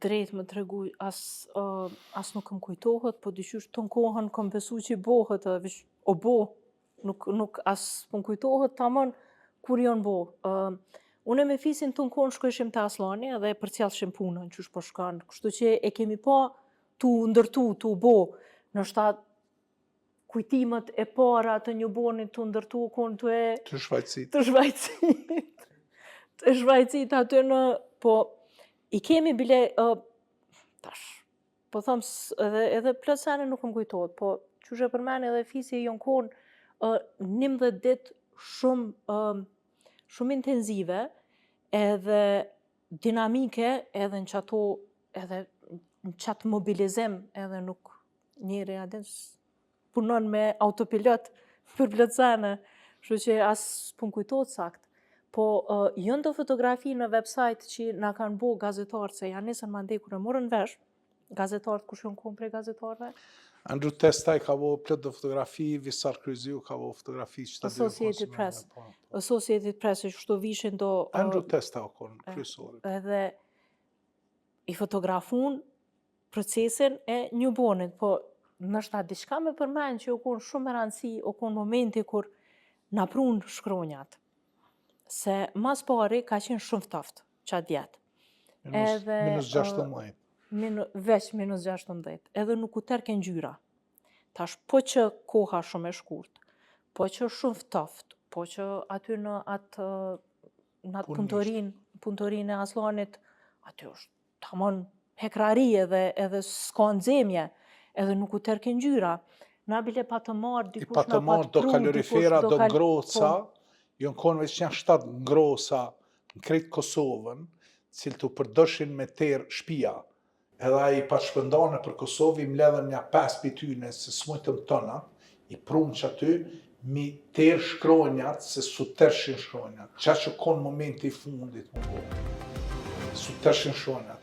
drejt më tregu, as nuk më kujtohet, po dyqysh ton kohën kam besu që bohet, veç o bo, nuk as më kujtohet tamam kur janë bo. Unë me fisin ton kohën shkojshim te Aslani edhe e përcjellshim punën qysh po shkon. Kështu që e kemi pa tu ndërtu, tu bo. Ndoshta kujtimet e para të një bonit tu ndërtu kon Të shvajtësit. Të shvajtësit aty në, po i kemi bile tash. Po them edhe plot sene nuk më kujtohet, po qysh e përmend edhe fisi jon kon 11 ditë shumë intenzive edhe dinamike edhe në qato edhe në qatë mobilizim edhe nuk njeri adin punon me autopilot për plot sene, kështu që as s'm kujtohet sakt. Po janë do fotografi në website që na kanë bo gazetarët se janë nisën ma ndej kur e morën vesh, gazetarët kush janë kon prej gazetarëve? Andrew Testaj ka bo plot do fotografi, Visar Kryziu ka bo fotografi që Associated Press. Associated Press, kështu vishin do... Andrew Testaj o kon, kryesori. Edhe i fotografun procesin e një bonit, po nështë diçka me përmend që u kon shumë e rëndësi, u kon momenti kur na prun shkronjat. Se mas pari ka qenë shumë ftoftë qatë djetë. Minus 16. Veç minus 16. Edhe nuk u terke ngjyra. Tash po që koha shumë e shkurt, po që shumë ftoftë, po që aty në atë punëtorinë e Aslanit, aty është tamam hekrari edhe s'ka nxemje, edhe nuk u terke ngjyra. Na bile pa të marrë dikush na pa të prunë, do kalorifera, do ngroca, jon konë veç janë 7 ngroca në krejt Kosovën, cilë të përdoshin me terë shpia. Edhe ai pa shpëndane për Kosovë, i mledhen nja 5 pityne, se s'mujtëm tona, i prunë që aty, mi terë shkronjat, se su tërshin shkronjat. Qa që konë momenti i fundit më bo. Su tërshin shkronjat.